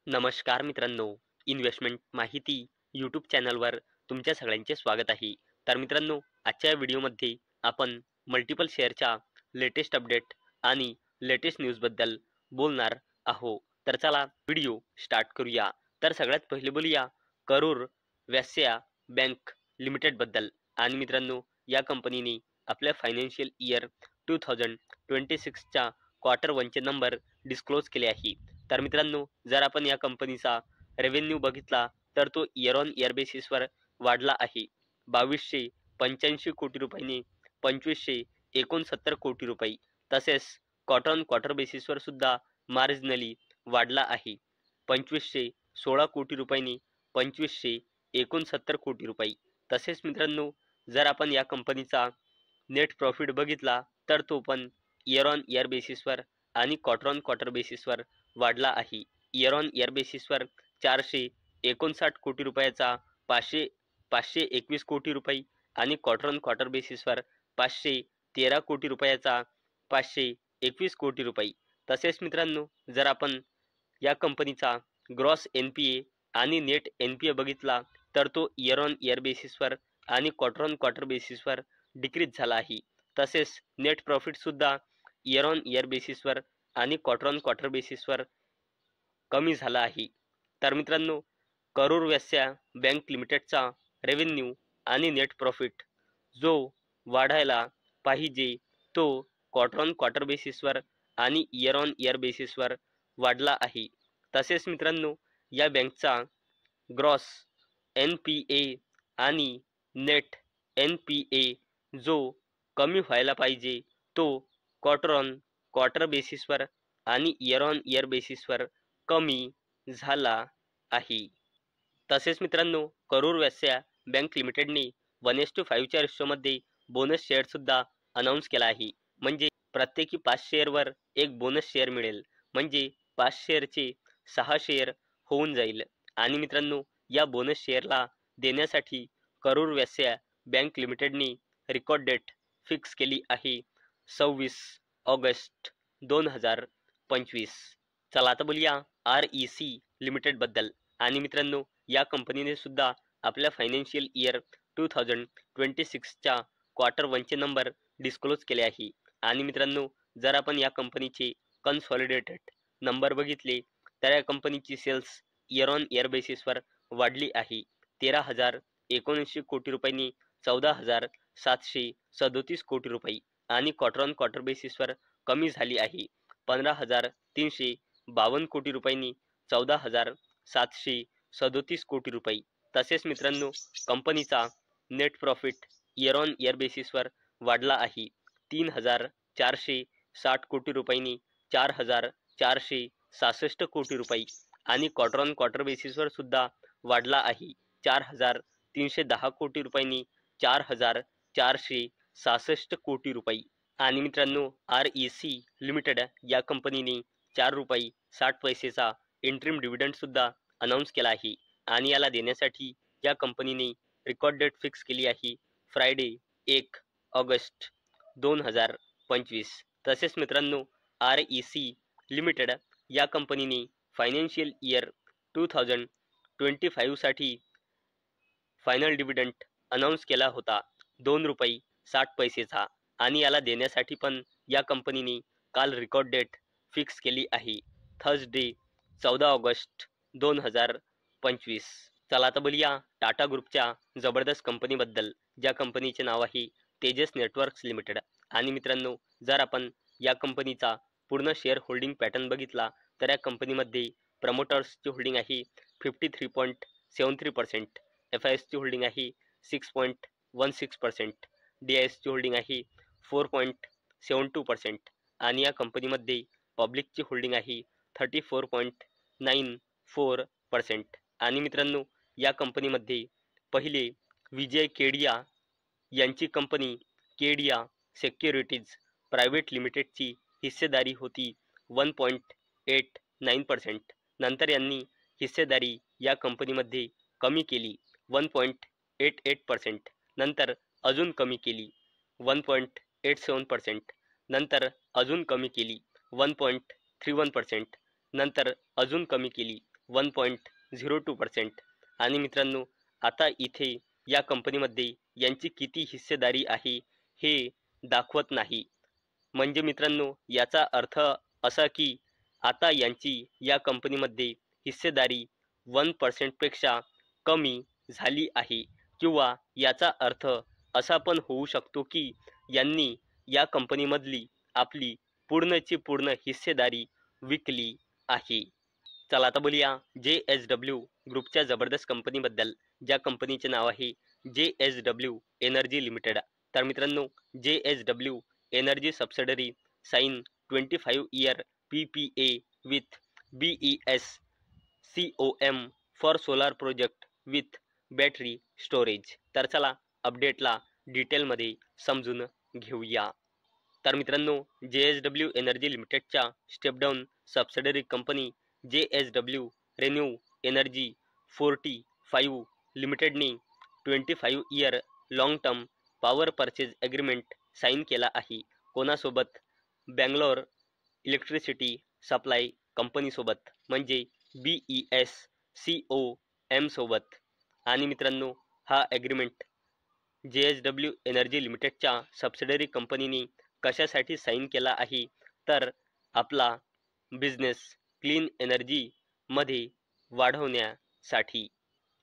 नमस्कार मित्रांनो, इन्व्हेस्टमेंट माहिती यूट्यूब चॅनलवर तुमच्या सगळ्यांचे स्वागत आहे. तर मित्रांनो, आजच्या व्हिडिओमध्ये आपण मल्टिपल शेअरच्या लेटेस्ट अपडेट आणि लेटेस्ट न्यूजबद्दल बोलणार आहोत. तर चला व्हिडिओ स्टार्ट करूया. तर सगळ्यात पहिले बोलूया करूर व्यास्य बँक लिमिटेडबद्दल. आणि मित्रांनो, या कंपनीने आपल्या फायनान्शियल इयर 2026च्या क्वार्टर वनचे नंबर डिस्क्लोज केले आहे. तर मित्रांनो, जर आपण या कंपनीचा रेव्हेन्यू बघितला तर तो इयर ऑन इयर बेसिसवर वाढला आहे. 2285 कोटी रुपयांनी 2569 कोटी रुपये. तसेच क्वार्टर ऑन क्वार्टर बेसिसवर सुद्धा मार्जिनली वाढला आहे. 2516 कोटी रुपयांनी 2569 कोटी रुपये. तसेच मित्रांनो, जर आपण या कंपनीचा नेट प्रॉफिट बघितला तर तो पण इयर ऑन इयर बेसिसवर आणि क्वार्टर ऑन क्वार्टर बेसिसवर वाढला आहे. इयर ऑन इयर बेसिसवर 459 कोटी रुपयाचा 521 कोटी रुपये आणि क्वार्टर ऑन क्वार्टर बेसिसवर 513 कोटी रुपयाचा 521 कोटी रुपये. तसेच मित्रांनो, जर आपण या कंपनीचा ग्रॉस NPA आणि नेट NPA बघितला तर तो इयर ऑन इयर बेसिसवर आणि क्वार्टर ऑन क्वार्टर बेसिसवर डिक्रीज झाला आहे. तसेच नेट प्रॉफिट सुद्धा इयर ऑन इयर बेसिसवर आणि क्वार्टर ऑन क्वार्टर बेसिसवर कमी झाला आहे. तर मित्रांनो, करूर व्यास्य बँक लिमिटेडचा रेव्हेन्यू आणि नेट प्रॉफिट जो वाढायला पाहिजे तो क्वार्टर ऑन क्वार्टर बेसिसवर आणि इयर ऑन इयर बेसिसवर वाढला आहे. तसेच मित्रांनो, या बँकचा ग्रॉस NPA आणि नेट NPA जो कमी व्हायला पाहिजे तो क्वार्टर ऑन क्वार्टर बेसिसवर आणि इयर ऑन इयर बेसिसवर कमी झाला आहे. तसेच मित्रांनो, करूर व्यास्य बँक लिमिटेडने 1:5च्या रेशोमध्ये बोनस शेअर सुद्धा अनाऊन्स केला आहे. म्हणजे प्रत्येकी 5 शेअरवर एक बोनस शेअर मिळेल. म्हणजे 5 शेअरचे 6 शेअर होऊन जाईल. आणि मित्रांनो, या बोनस शेअरला देण्यासाठी करूर व्यास्य बँक लिमिटेडने रेकॉर्ड डेट फिक्स केली आहे 26 ऑगस्ट 2025. चला आता बोलूया REC लिमिटेडबद्दल. आणि मित्रांनो, या कंपनीने सुद्धा आपल्या फायनान्शियल इयर 2026च्या क्वार्टर वनचे नंबर डिस्क्लोज केले आहे. आणि मित्रांनो, जर आपण या कंपनीचे कन्सॉलिडेटेड नंबर बघितले तर या कंपनीची सेल्स इयर ऑन इयर बेसिसवर वाढली आहे. 13,079 कोटी रुपयांनी 14,737 कोटी रुपये आणि क्वार्टर ऑन क्वार्टर बेसिसवर कमी झाली आहे. 15,352 कोटी रुपयांनी 14,737 कोटी रुपये. तसेच मित्रांनो, कंपनीचा net profit year on year बेसिसवर वाढला आहे. 3,460 कोटी रुपयांनी 4,466 कोटी रुपये आणि क्वार्टर ऑन क्वार्टर बेसिसवर सुद्धा वाढला आहे. 4,310 कोटी रुपयांनी 4,466 कोटी रुपये. आणि मित्रांनो, REC लिमिटेड या कंपनीने 4 रुपये 60 पैसेचा इंटरिम डिव्हिडंड सुद्धा अनाऊन्स केला आहे. आणि याला देण्यासाठी या कंपनीने रेकॉर्ड डेट फिक्स केली आहे फ्रायडे 1 ऑगस्ट 2025. तसेच मित्रांनो, REC लिमिटेड या कंपनीने फायनान्शियल इयर 2025साठी फायनल डिव्हिडंड अनाऊन्स केला होता 2 रुपये 60 पैसेचा. आणि याला देण्यासाठी पण या कंपनीने काल रेकॉर्ड डेट फिक्स केली आहे थर्सडे 14 ऑगस्ट 2025. चला आता बोलूया टाटा ग्रुपच्या जबरदस्त कंपनीबद्दल, ज्या कंपनीचे नाव आहे तेजस नेटवर्क्स लिमिटेड. आणि मित्रांनो, जर आपण या कंपनीचा पूर्ण शेअर होल्डिंग पॅटर्न बघितला तर या कंपनीमध्ये प्रमोटर्सची होल्डिंग आहे 53.73%, FISची होल्डिंग आहे 6.16%, DISची होल्डिंग आहे 4.72% आणि या कंपनीमध्ये पब्लिकची होल्डिंग आहे 34.94%. आणि मित्रांनो, या कंपनीमध्ये पहिले विजय केडिया यांची कंपनी केडिया सिक्युरिटीज प्रायव्हेट लिमिटेडची हिस्सेदारी होती 1.89%. नंतर यांनी हिस्सेदारी या कंपनीमध्ये कमी केली 1.88%. नंतर अजून कमी केली 1.87%. नंतर अजून कमी केली 1.31%. नंतर अजून कमी केली 1.02%. आणि मित्रांनो, आता इथे या कंपनीमध्ये यांची किती हिस्सेदारी आहे हे दाखवत नाही. म्हणजे मित्रांनो, याचा अर्थ असा की आता यांची या कंपनीमध्ये हिस्सेदारी 1% पेक्षा कमी झाली आहे, किंवा याचा अर्थ असा पण होऊ शकतो की यांनी या कंपनीमधली आपली पूर्णची पूर्ण हिस्सेदारी विकली आहे. चला आता बोलूया JSW ग्रुपच्या जबरदस्त कंपनीबद्दल, ज्या कंपनीचे नाव आहे JSW एनर्जी लिमिटेड. तर मित्रांनो, JSW energy subsidiary sign 25 year PPA with BES COM for solar project with battery storage. तर चला अपडेटला डिटेलमध्ये समजून घेऊया. तर मित्रांनो, JSW एनर्जी लिमिटेडच्या step down subsidiary company JSW renew energy 45 लिमिटेडने 25 year long term power purchase agreement sign केला आहे. कोणासोबत? बँगलोर इलेक्ट्रिसिटी सप्लाय कंपनीसोबत, म्हणजे BES COM सोबत. आणि मित्रांनो, हा ॲग्रीमेंट JSW एनर्जी लिमिटेडच्या सबसिडरी कंपनीने कशासाठी साईन केला आहे, तर आपला बिझनेस क्लीन एनर्जी मध्ये वाढवण्यासाठी.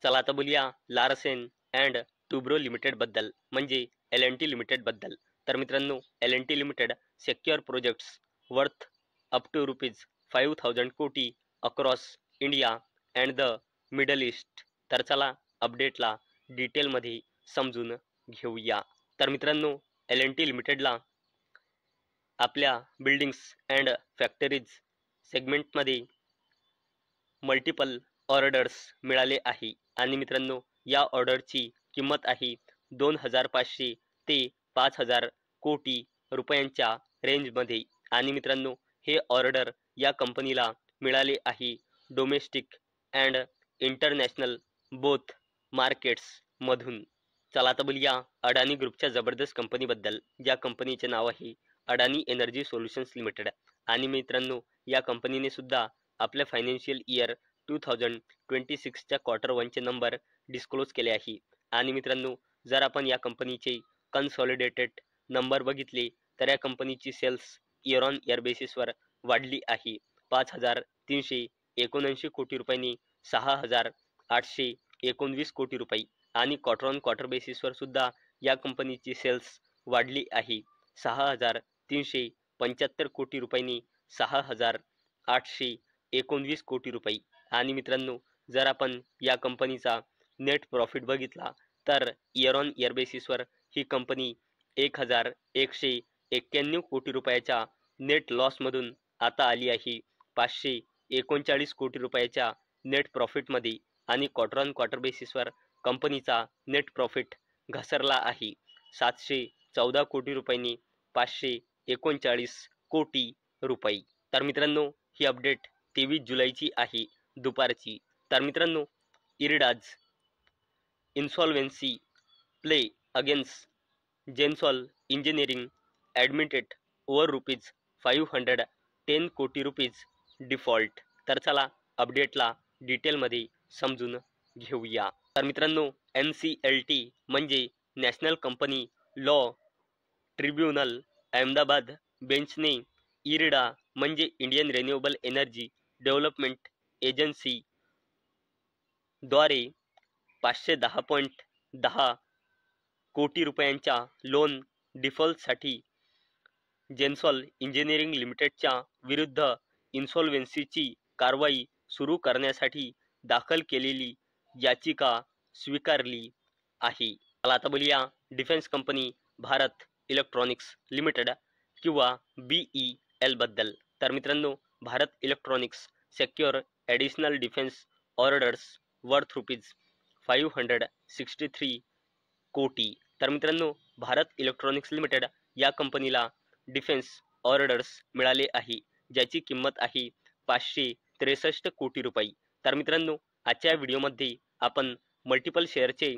चला आता बोलूया लार्सन अँड टुब्रो लिमिटेड बद्दल, म्हणजे L&T लिमिटेड बद्दल. तर मित्रांनो, L&T limited secure projects worth up to ₹5,000 crore across India and the Middle East. तर चला अपडेटला डिटेलमध्ये समजून घेऊया. तर मित्रांनो, L&T लिमिटेडला आपल्या बिल्डिंग्स अँड फॅक्टरीज सेगमेंटमध्ये मल्टिपल ऑर्डर्स मिळाले आहे. आणि मित्रांनो, या ऑर्डरची किंमत आहे 2,500 ते 5,000 कोटी रुपयांच्या रेंजमध्ये. आणि मित्रांनो, हे ऑर्डर या कंपनीला मिळाले आहे डोमेस्टिक अँड इंटरनॅशनल बोथ मार्केट्समधून. चला आता बोलूया अडानी ग्रुपच्या जबरदस्त कंपनीबद्दल, ज्या कंपनीचे नाव आहे अडानी एनर्जी सोल्युशन्स लिमिटेड. आणि मित्रांनो, या कंपनीने सुद्धा आपल्या फायनान्शियल इयर 2026च्या Q1चे नंबर डिस्क्लोज केले आहे. आणि मित्रांनो, जर आपण या कंपनीचे कन्सॉलिडेटेड नंबर बघितले तर या कंपनीची सेल्स इयर ऑन इयर बेसिसवर वाढली आहे 5,379 कोटी रुपयांनी 6,819 कोटी रुपये. आणि क्वार्टर ऑन क्वार्टर बेसिसवर सुद्धा या कंपनीची सेल्स वाढली आहे 6,375 कोटी रुपयांनी 6,819 कोटी रुपये. आणि मित्रांनो, जर आपण या कंपनीचा नेट प्रॉफिट बघितला तर इयर ऑन इयर बेसिसवर ही कंपनी 1,191 कोटी रुपयाच्या नेट लॉसमधून आता आली आहे 539 कोटी रुपयाच्या नेट प्रॉफिटमध्ये. आणि क्वार्टर ऑन क्वार्टर बेसिसवर कंपनीचा नेट प्रॉफिट घसरला आहे 714 कोटी रुपयांनी 539 कोटी रुपये. तर मित्रांनो, ही अपडेट 23 जुलैची आहे दुपारची. तर मित्रांनो, IREDA's insolvency plea against Gensol engineering admitted over ₹510 crore default. तर चला अपडेटला डिटेलमध्ये समजून घेऊया. तर मित्रांनो, NCLT म्हणजे national company law tribunal Ahmedabad बेंचने इरिडा म्हणजे Indian renewable energy development agency द्वारे 510.10 कोटी रुपयांच्या लोन डिफॉल्टसाठी जेन्सॉल इंजिनिअरिंग लिमिटेडच्या विरुद्ध इन्सॉल्वेन्सीची कारवाई सुरू करण्यासाठी दाखल केलेली याचिका स्वीकारली आहे. चला आता बोलूया defence company Bharat electronics limited किंवा BEL बद्दल. तर मित्रांनो, Bharat electronics secure additional defence orders worth ₹563 कोटी. तर मित्रांनो, भारत इलेक्ट्रॉनिक्स लिमिटेड या कंपनीला डिफेन्स ऑर्डर्स मिळाले आहे, ज्याची किंमत आहे 563 कोटी रुपये. तर मित्रांनो, आजच्या व्हिडिओमध्ये आपण मल्टिपल शेअरचे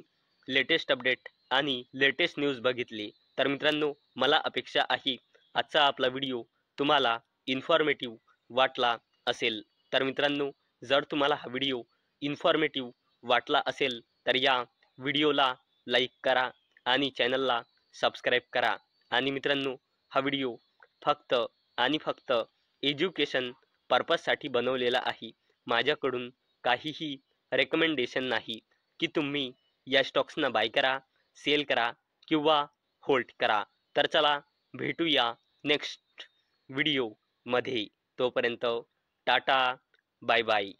लेटेस्ट अपडेट आणि लेटेस्ट न्यूज बघितली. तर मित्रांनो, मला अपेक्षा आहे आजचा आपला व्हिडिओ तुम्हाला इन्फॉर्मेटिव्ह वाटला असेल. तर मित्रांनो, जर तुम्हाला हा व्हिडिओ इन्फॉर्मेटिव्ह वाटला असेल तर या व्हिडिओला लाईक करा आणि चॅनलला सबस्क्राईब करा. आणि मित्रांनो, हा व्हिडिओ फक्त आणि फक्त एज्युकेशन पर्पजसाठी बनवलेला आहे. माझ्याकडून काहीही रेकमेंडेशन नाही की तुम्ही या स्टॉक्सना बाय करा, सेल करा किंवा होल्ड करा. तर चला भेटूया नेक्स्ट व्हिडिओमध्ये. तोपर्यंत टाटा, बाय बाय.